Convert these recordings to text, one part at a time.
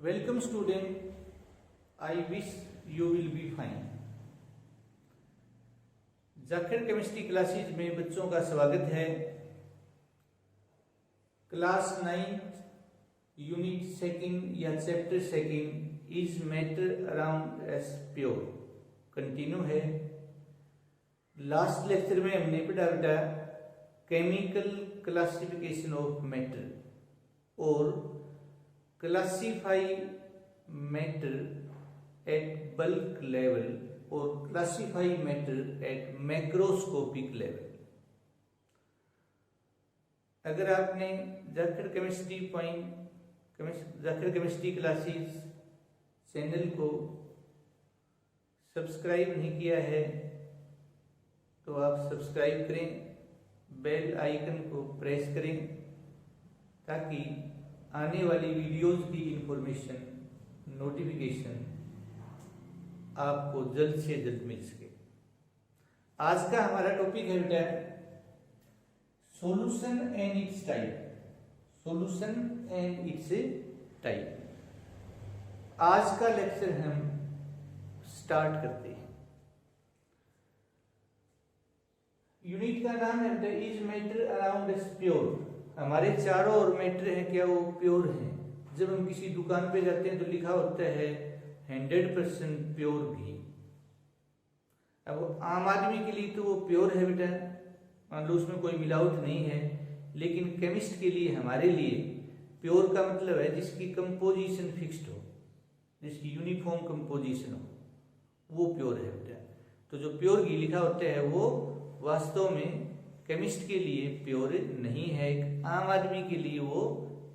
Welcome student, I wish you will be fine. Zakir chemistry classes में बच्चों का स्वागत है। क्लास 9 यूनिट सेकंड या chapter second is matter around us pure continue है। लास्ट लेक्चर में हमने पढ़ा बेटा केमिकल क्लासिफिकेशन ऑफ मैटर और classify matter at bulk level और classify matter at macroscopic level. अगर आपने जाखिर केमिस्ट्री क्लासेस चैनल को सब्सक्राइब नहीं किया है तो आप सब्सक्राइब करें, बेल आइकन को प्रेस करें ताकि आने वाली वीडियोस की इंफॉर्मेशन नोटिफिकेशन आपको जल्द से जल्द मिल सके। आज का हमारा टॉपिक है बेटा solution and it's type. Solution and it's type आज का लेक्चर हम स्टार्ट करते हैं। यूनिट का नाम है बेटा is matter around us pure. हमारे चारों ओर मैटर है क्या वो प्योर है। जब हम किसी दुकान पे जाते हैं तो लिखा होता है 100% प्योर घी। अब आम आदमी के लिए तो वो प्योर है बेटा, मान लो उसमें कोई मिलावट नहीं है, लेकिन केमिस्ट के लिए हमारे लिए प्योर का मतलब है जिसकी कंपोजिशन फिक्स्ड हो, जिसकी यूनिफॉर्म कंपोजिशन हो, वो प्योर है बेटा। तो जो प्योर घी लिखा होता है वो वास्तव में केमिस्ट के लिए प्योर नहीं है, एक आम आदमी के लिए वो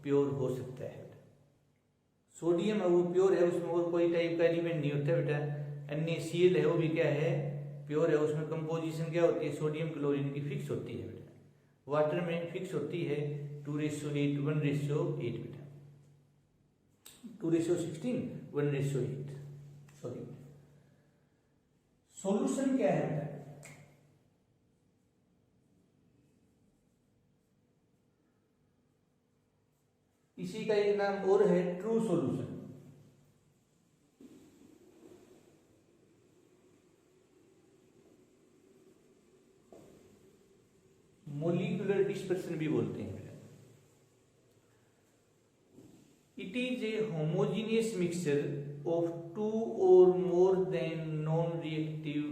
प्योर हो सकता है। सोडियम है वो प्योर है, उसमें और कोई टाइप का एलिमेंट नहीं होता बेटा। NaCl है वो भी क्या है प्योर है, उसमें कंपोजिशन क्या होती है सोडियम क्लोरीन की फिक्स होती है बेटा। वाटर में फिक्स होती है 2:8 1:8 बेटा, 2:16 1:8। सॉरी, सॉल्यूशन क्या है बेटा? इसी का एक नाम और है ट्रू सॉल्यूशन। मोलिकुलर डिस्पर्सन भी बोलते हैं। It is a homogeneous mixture of two or more than non reactive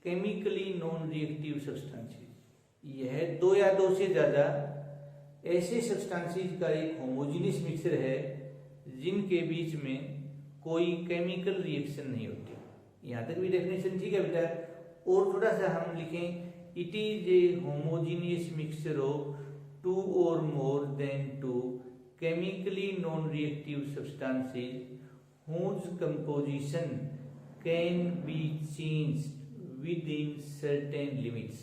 chemically non reactive substances. यह दो या दो से ज्यादा ऐसे सब्सटेंसेस का एक होमोजीनियस मिक्सचर है जिनके बीच में कोई केमिकल रिएक्शन नहीं होती। यहां तक भी डेफिनेशन ठीक है बेटा। और थोड़ा सा हम लिखें it is a homogeneous mixture of two or more than two chemically non reactive substances whose composition can be changed within certain limits।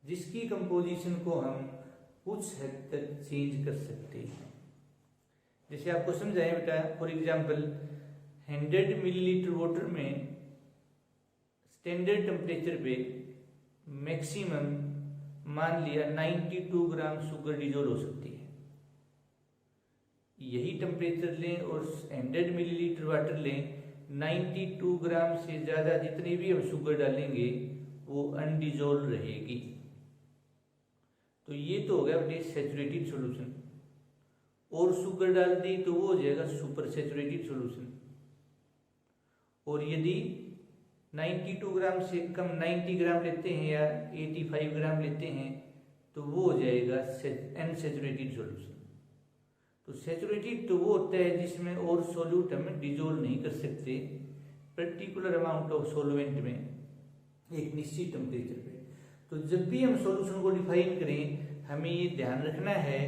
जिसकी कंपोजिशन को हम कुछ हद तक चेंज कर सकते हैं। जैसे आपको समझाएं बेटा, फॉर एग्जांपल 100 मिलीलीटर वाटर में स्टैंडर्ड टेम्परेचर पे मैक्सिमम मान लिया 92 ग्राम शुगर डिजोल्व हो सकती है। यही टेम्परेचर लें और 100 मिलीलीटर वाटर लें, 92 ग्राम से ज्यादा जितनी भी हम शुगर डालेंगे वो अनडिजोल्व रहेगी। तो ये तो हो गया बेटे सैचुरेटेड सॉल्यूशन। और शुगर डाल दी तो वो हो जाएगा सुपर सैचुरेटेड सॉल्यूशन। और यदि 92 ग्राम से कम 90 ग्राम लेते हैं या 85 ग्राम लेते हैं तो वो हो जाएगा अनसैचुरेटेड सॉल्यूशन। तो सैचुरेटेड तो वो होता है जिसमें और सॉल्यूट हम डिजोल्व नहीं कर सकते पर्टिकुलर अमाउंट ऑफ सॉल्वेंट में एक निश्चित टेम्परेचर पे। तो जब भी हम सॉल्यूशन को डिफाइन करें हमें ये ध्यान रखना है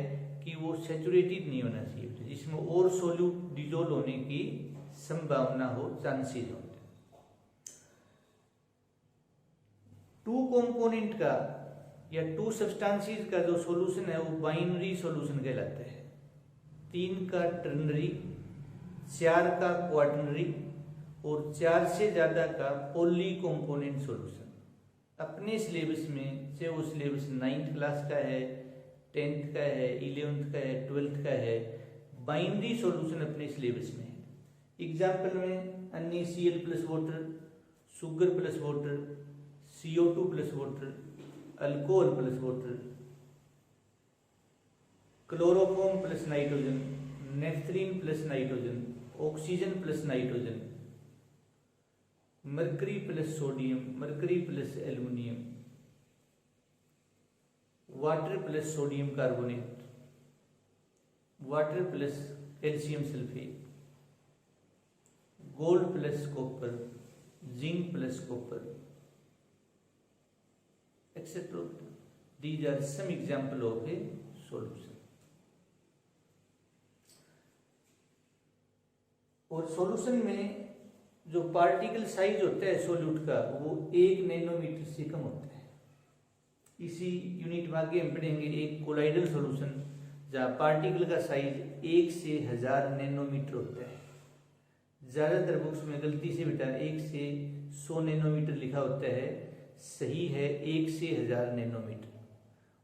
कि वो सैचुरेटेड नहीं होना चाहिए, जिसमें और सॉल्यूट डिजोल्व होने की संभावना हो, चांसेस हो। टू कंपोनेंट का या टू सब्सटेंसेस का जो सॉल्यूशन है वो बाइनरी सॉल्यूशन कहलाता है। 3 का टर्नरी, 4 का क्वाटर्नरी और 4 से ज्यादा का पॉली कंपोनेंट सॉल्यूशन। अपने सिलेबस में चाहे वो सिलेबस 9th क्लास का है, 10th का है, 11th का है, 12th का है, बाइनरी सॉल्यूशन अपने सिलेबस में है। एग्जाम्पल में NaCl plus water, sugar plus water, CO2 plus water, alcohol plus water, chloroform plus nitrogen, naphthalene plus nitrogen, oxygen plus nitrogen, mercury plus sodium, mercury plus aluminium, water plus sodium carbonate, water plus calcium sulphate, gold plus copper, zinc plus copper, etcetera. These are some example of a solution. और solution में जो particle size होता है solute का वो 1 nanometre से कम होता है। इसी यूनिट में आगे हम पढ़ेंगे एक कोलाइडल सॉल्यूशन जहाँ पार्टिकल का साइज 1 से 1000 नैनोमीटर होता है। ज़्यादातर बुक्स में गलती से बेटा 1 से 100 नैनोमीटर लिखा होता है, सही है 1 से 1000 नैनोमीटर।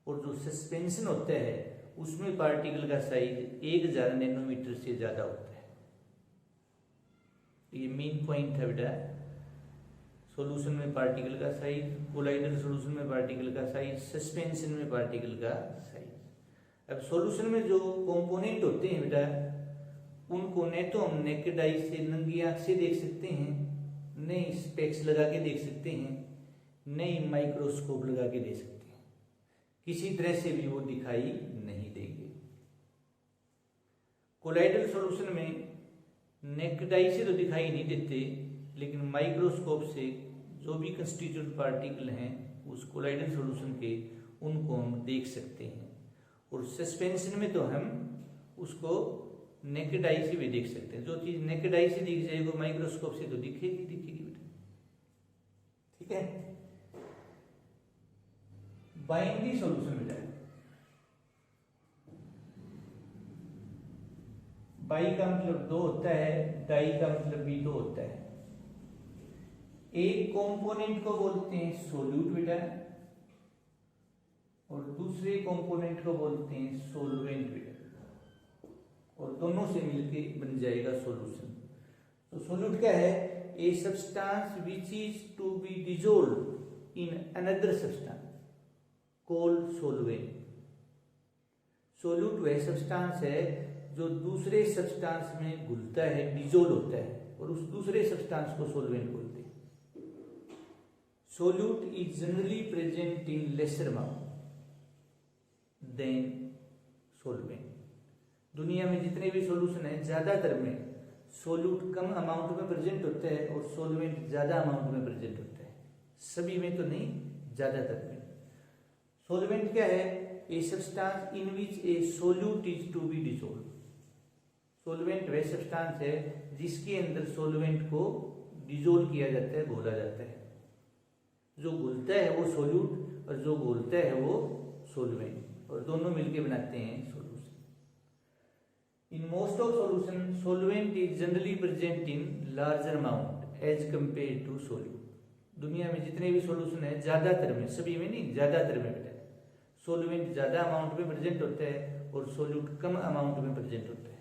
और जो सस्पेंशन होता है उसमें पार्टिकल का साइज 1000 नैनोमीटर से ज़्यादा होता है। ये मेन पॉइंट है बेटा, सॉल्यूशन में पार्टिकल का साइज, कोलाइडल सॉल्यूशन में पार्टिकल का साइज, सस्पेंशन में पार्टिकल का साइज। अब सॉल्यूशन में जो कंपोनेंट होते हैं बेटा उनको न तो हम नेकेड आई से नंगी आंख से देख सकते हैं, न ही स्पेक्स लगा के देख सकते हैं, न ही माइक्रोस्कोप लगा के देख सकते हैं। किसी तरह से भी वो दिखाई नहीं देंगे। कोलाइडल सॉल्यूशन में नेकेड आई से तो दिखाई नहीं देते, लेकिन माइक्रोस्कोप से जो भी कंस्टिट्यूएंट पार्टिकल हैं उस कोलाइडल सॉल्यूशन के उनको हम देख सकते हैं। और सस्पेंशन में तो हम उसको नेकेड आई से भी देख सकते हैं। जो चीज नेकेड आई से दिख जाए वो माइक्रोस्कोप से तो दिखेगी बेटा। ठीक है। बाइनरी सॉल्यूशन बेटा, बाई का मतलब 2 होता है, डाई का मतलब भी 2 होता है। एक कंपोनेंट को बोलते हैं सोल्यूट बेटा और दूसरे कंपोनेंट को बोलते हैं सोलवेंट बेटा, और दोनों से मिलके बन जाएगा सॉल्यूशन। तो सोल्यूट क्या है? A substance which is to be dissolved in another substance called solvent. Solute वह सब्सटेंस है जो दूसरे सब्सटेंस में घुलता है, डिसॉल्व होता है, और उस दूसरे सब्सटेंस को सोलवेंट बोलते हैं। Solute is generally present in lesser amount than solvent. दुनिया में जितने भी सॉल्यूशन है ज्यादातर में सोल्यूट कम अमाउंट में प्रेजेंट होता है और सोलवेंट ज्यादा अमाउंट में प्रेजेंट होता है। सभी में तो नहीं, ज्यादातर में। सोलवेंट क्या है? A substance in which a solute is to be dissolved. Solvent वह सब्सटेंस है जिसके अंदर सोलवेंट को डिसॉल्व किया जाता है, घोला जाता है। जो घुलता है वो सोल्यूट और जो घोलता है वो सोलवेंट, और दोनों मिलकर बनाते हैं solution. In most of solution, solvent is generally present in larger amount as compared to solute. दुनिया में जितने भी सॉल्यूशन है ज्यादातर में, सभी में नहीं, ज्यादातर में बेटा सोलवेंट ज्यादा अमाउंट में प्रेजेंट होता है और सोल्यूट कम अमाउंट में प्रेजेंट होता है।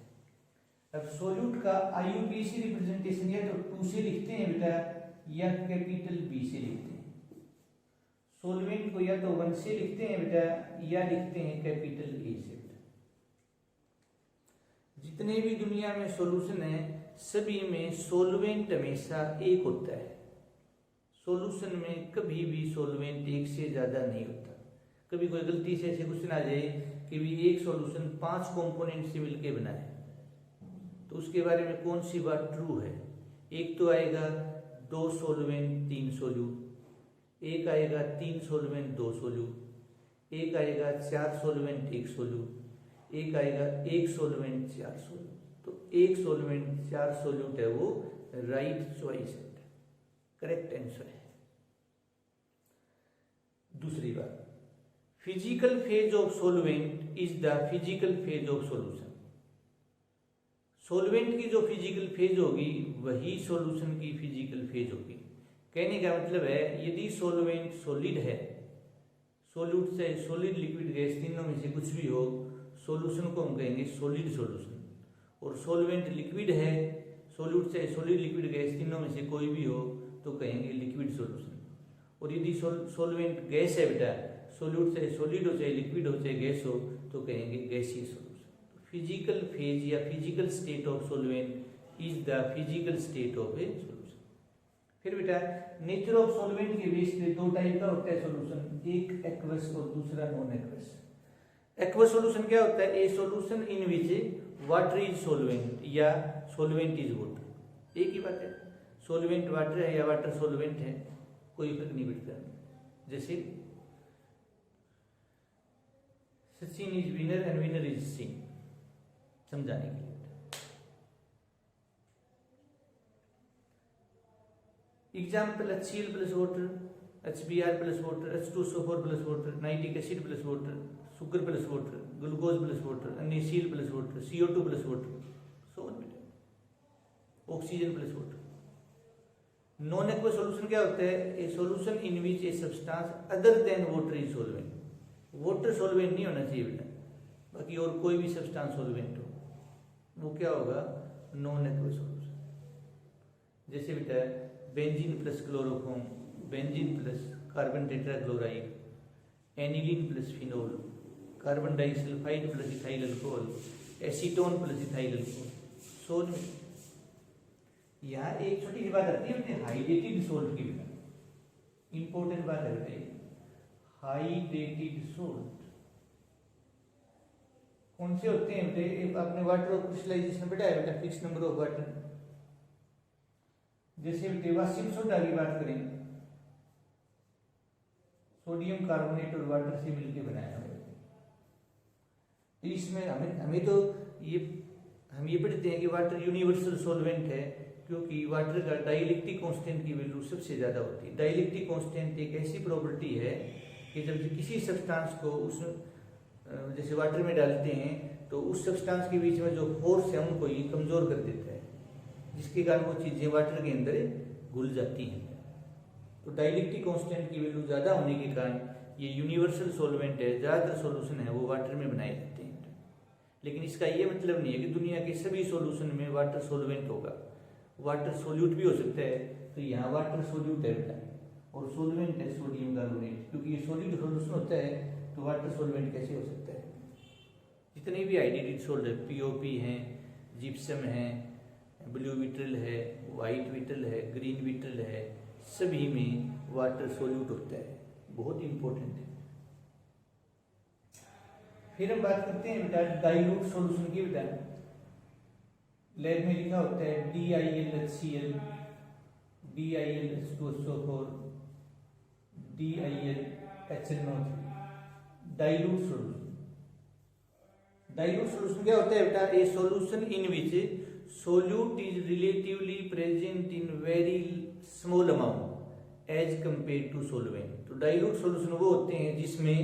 अब सोल्यूट का IUPAC रिप्रेजेंटेशन या तो 2 से लिखते हैं बेटा या कैपिटल B से लिखते हैं। सोलवेंट को या तो 1 से लिखते हैं बेटा या लिखते हैं कैपिटल A से। जितने भी दुनिया में सॉल्यूशन है सभी में सोलवेंट हमेशा एक होता है। सॉल्यूशन में कभी भी सोलवेंट एक से ज्यादा नहीं होता। कभी कोई गलती से ऐसे क्वेश्चन आ जाए कि भी एक सॉल्यूशन 5 कंपोनेंट से मिलकर बना है, तो उसके बारे में कौन सी बात ट्रू है? एक तो आएगा 2 सोलवेंट 3 सोल्यूट, एक आएगा 3 सोलवेंट 2 सोल्यूट, एक आएगा 4 सोलवेंट 1 सोल्यूट, एक आएगा 1 सोलवेंट 4 सोल्यूट। तो 1 सोलवेंट 4 सोल्यूट है वो राइट चॉइस है, करेक्ट आंसर है। दूसरी बात, physical phase of solvent is the physical phase of solution. Solvent की जो फिजिकल फेज होगी वही सॉल्यूशन की फिजिकल फेज होगी। कहने का मतलब है यदि सॉल्वेंट सॉलिड है, सोल्यूट से सॉलिड लिक्विड गैस तीनों में से कुछ भी हो, सॉल्यूशन को हम कहेंगे सॉलिड सॉल्यूशन। और सॉल्वेंट लिक्विड है, सॉल्यूट से सॉलिड लिक्विड गैस तीनों में से कोई भी हो तो कहेंगे लिक्विड सॉल्यूशन। और यदि सॉल्वेंट गैस है बेटा, सॉल्यूट से सॉलिड हो चाहे लिक्विड हो चाहे गैस हो तो कहेंगे गैसीय सॉल्यूशन। फिजिकल फेज या physical state of solvent is the physical state of a solution. फिर बेटा नेचर ऑफ सॉल्वेंट के बेस पे दो टाइप का होता है सॉल्यूशन, एक एक्वस और दूसरा नॉन एक्वस। एक्वस सॉल्यूशन क्या होता है? A solution in which water is solvent या सॉल्वेंट इज वाटर, एक ही बात है। सॉल्वेंट वाटर है या वाटर सॉल्वेंट है, कोई फर्क नहीं पड़ता। जैसे Sachin is winner and winner is sin, समझाने के लिए। Example HCl plus water, HBr plus water, H2SO4 plus water, nitric acid plus water, sugar plus water, glucose plus water, NaCl plus water, CO2 plus water, so on, oxygen plus water. Non aqueous solution क्या होता है? A solution in which a substance other than water is solvent. Water solvent नहीं होना चाहिए बेटा, बाकी और कोई भी सब्सटेंस सॉल्वेंट हो, वो क्या होगा? Non aqueous solution. जैसे बेटा benzene plus chloroform, benzene plus carbon tetrachloride, aniline plus phenol, carbon disulphide plus ethyl alcohol, acetone plus ethyl alcohol, so on. यहाँ एक छोटी सी बात आती है हाइड्रेटेड सोल्ट की, इंपॉर्टेंट बात है बेटा, हाइड्रेटेड सोल्ट कौन से होते हैं बेटे? आपने वाटर ऑफ क्रिस्टलाइजेशन बेटा है बेटा, फिक्स नंबर ऑफ वाटर। जैसे बेटे वाशिंग सोडा की बात करें, सोडियम कार्बोनेट और वाटर से मिलकर बनाया है। इसमें हमें तो हम ये पढ़ते हैं कि वाटर यूनिवर्सल सॉल्वेंट है, क्योंकि वाटर का डाइलेक्ट्रिक कांस्टेंट की वैल्यू सबसे ज्यादा होती है। डाइलेक्ट्रिक कांस्टेंट एक ऐसी प्रॉपर्टी है कि जब किसी सब्सटेंस को उस जैसे वाटर में डालते हैं तो उस सब्सटेंस के बीच में जो फोर्स है उनको ये कमजोर कर देता है, जिसके कारण वो चीजें वाटर के अंदर घुल जाती हैं। तो डाइलेक्ट्रिक कांस्टेंट की वैल्यू ज्यादा होने के कारण ये यूनिवर्सल सॉल्वेंट है, ज्यादातर सॉल्यूशन है वो वाटर में बनाए जाते हैं। लेकिन इसका ये मतलब नहीं है कि दुनिया के सभी सॉल्यूशन में वाटर सॉल्वेंट होगा, वाटर सोल्यूट भी हो सकता है। तो यहाँ वाटर सोल्यूट है बेटा और सॉल्वेंट है सोडियम कार्बोनेट, क्योंकि ये सॉलिड सॉल्यूशन होता है तो वाटर सॉल्वेंट कैसे हो सकता है? जितने भी हाइड्रेटेड सोल्ट है, POP है, जिप्सम है, ब्लू विट्रल है, वाइट विट्रल है, ग्रीन विट्रल है, सभी में वाटर सोल्यूट होता है, बहुत इंपॉर्टेंट है। फिर हम बात करते हैं बेटा डाइल्यूट सॉल्यूशन की। बेटा लैब में लिखा होता है DiLHCl, DiLH2SO4, DiLHNO3, dilute solution. Dilute solution क्या होता है बेटा? A solution in which solute is relatively present in very small amount as compare to solvent. तो डाइल्यूट सॉल्यूशन वो होते हैं जिसमें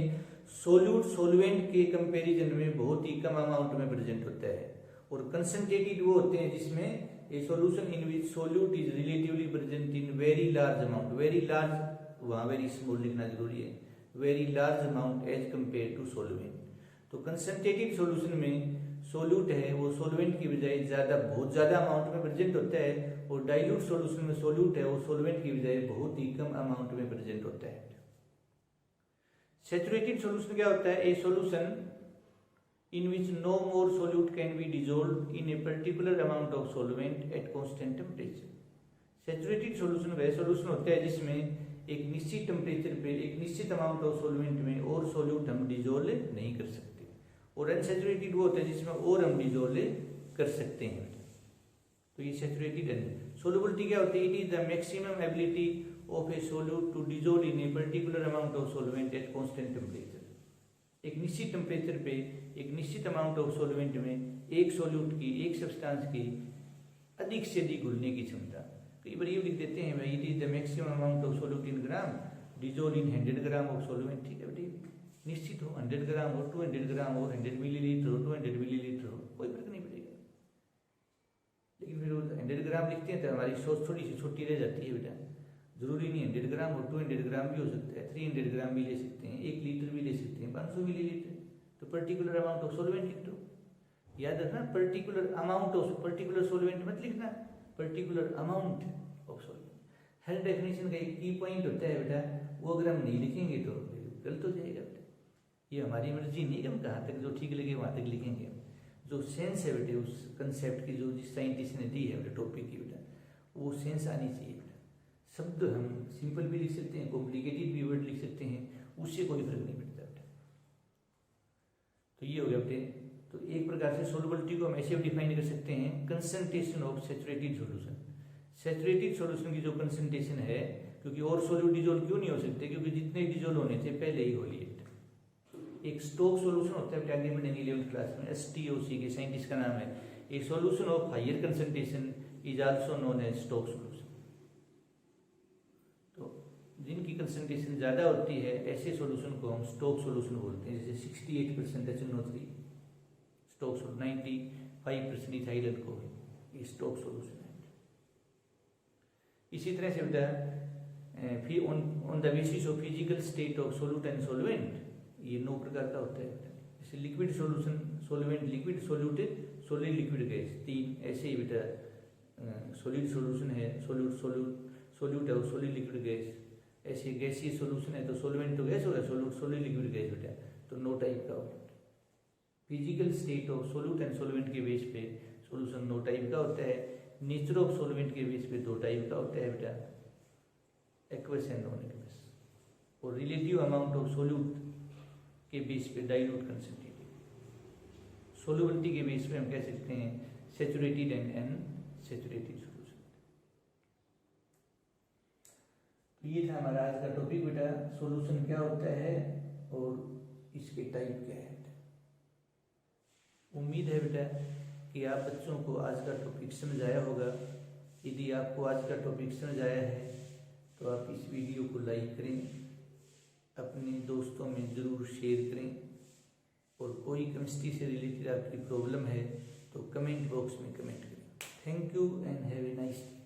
सोल्यूट सॉल्वेंट के कंपैरिजन में बहुत ही कम अमाउंट में प्रेजेंट होता है, और कंसंट्रेटेड वो होते हैं जिसमें a solution in which solute is relatively present in very large amount. Very large वहां वेरी स्मॉल लिखना जरूरी है, very large amount as compare to solvent. तो कंसंट्रेटेड सॉल्यूशन में सोल्यूट है वो सॉल्वेंट की बजाय बहुत ज्यादा अमाउंट में प्रेजेंट होता है, और डाइल्यूट सॉल्यूशन में सोल्यूट है वो सॉल्वेंट की बजाय बहुत ही कम अमाउंट में प्रेजेंट होता है। सैचुरेटेड सॉल्यूशन क्या होता है? A solution in which no more solute can be dissolved in a particular amount of solvent at constant temperature। Saturated solution वह सॉल्यूशन होता है जिसमें एक निश्चित टेम्परेचर पे एक निश्चित अमाउंट ऑफ सॉल्वेंट में और सॉल्यूट हम डिजोल्व नहीं कर सकते, और अनसैचुरेटेड वो होता है जिसमें और हम डिजोल्व कर सकते हैं। तो ये सैचुरेटेड है। सोल्युबिलिटी क्या होती है? It is the maximum ability of a solute to dissolve in a particular amount of solvent at constant temperature. एक निश्चित टेम्परेचर पे एक निश्चित अमाउंट ऑफ सॉल्वेंट में एक सॉल्यूट की एक सब्सटेंस की अधिक से अधिक घुलने की क्षमता। कई बार ये लिख देते हैं भाई it is the maximum amount of solute in gram dissolve in 100 gram of solvent. ठीक है बेटी, निश्चित हो 100 ग्राम हो, 200 ग्राम हो, 100 मिलीलीटर हो, 200 मिलीलीटर हो, कोई फर्क नहीं पड़ेगा। लेकिन फिर 100 ग्राम लिखते हैं तो हमारी सोच थोड़ी सी छोटी रह जाती है बेटा। जरूरी नहीं 100 ग्राम और 200 ग्राम भी हो सकता है, 300 ग्राम भी ले सकते हैं, 1 लीटर भी ले सकते हैं, 500 मिलीलीटर। तो पर्टिकुलर अमाउंट ऑफ सॉल्वेंट लिख दो। याद रखना, particular amount of, particular solvent मत लिखना, particular amount of solvent. Her definition का एक की पॉइंट होता है बेटा, वो अगर हम नहीं लिखेंगे तो गलत हो जाएगा बेटा। ये हमारी मर्जी नहीं कि हम कहाँ तक जो ठीक लगे वहाँ तक लिखेंगे हम। जो सेंस है बेटे उस कंसेप्ट की, जो जिस साइंटिस्ट ने दी है बेटा टॉपिक की बेटा, वो सेंस आनी चाहिए बेटा। शब्द हम सिंपल भी लिख सकते हैं, कॉम्प्लिकेटेड भी वर्ड लिख सकते हैं, उससे कोई फर्क नहीं पड़ता बेटा। तो ये हो गया बेटे। तो एक प्रकार से सोलबिलिटी को हम ऐसे डिफाइन कर सकते हैं, concentration of saturated solution. Saturated solution की जो कंसंट्रेशन है, क्योंकि और सॉल्यूट डिजोल्व क्यों नहीं हो सकते, क्योंकि जितने डिजोल्व होने थे पहले ही हो लिए। एक स्टोक सॉल्यूशन होता है, आगे बढ़ेंगे 11th क्लास में, STOC के साइंटिस्ट का नाम है। A solution of higher concentration is also known as stock solution. तो जिनकी कंसंट्रेशन ज्यादा होती है ऐसे सॉल्यूशन को हम स्टोक सॉल्यूशन बोलते हैं। जैसे 68% HNO3 stock solution, 95% ethyl alcohol, ये स्टोक सॉल्यूशन है। इसी तरह से बेटा on the basis of physical state of solute and solvent, ये 9 प्रकार का होता है। जैसे liquid solution, solvent, liquid, solute, solid, liquid, gas, 3 ऐसे ही बेटा। सॉलिड सॉल्यूशन है, सॉल्यूट है और सॉलिड लिक्विड गैस। ऐसे गैसीय सॉल्यूशन है तो सॉल्वेंट तो गैस हो गया, सॉलिड लिक्विड गैस बेटा। तो 9 टाइप का होता है। Physical state of solute and solvent के बेस पे सॉल्यूशन 9 टाइप का होता है। नेचर ऑफ सॉल्वेंट के बेस पे 2 टाइप का होता है बेटा, एक्वस एंड नॉन एक्वस। और रिलेटिव अमाउंट ऑफ सॉल्यूट के बेस पे डाइल्यूट कंसंट्रेटेड। सोलबिलिटी के बेस पे हम कह सकते हैं सैचुरेटेड एंड अनसैचुरेटेड सॉल्यूशन। तो ये था हमारा आज का टॉपिक बेटा, सॉल्यूशन क्या होता है और इसके टाइप क्या है। उम्मीद है बेटा कि आप बच्चों को आज का टॉपिक समझ आया होगा। यदि आपको आज का टॉपिक समझ आया है तो आप इस वीडियो को लाइक करें, अपने दोस्तों में ज़रूर शेयर करें, और कोई केमिस्ट्री से रिलेटेड आपकी प्रॉब्लम है तो कमेंट बॉक्स में कमेंट करें। Thank you and have a nice day.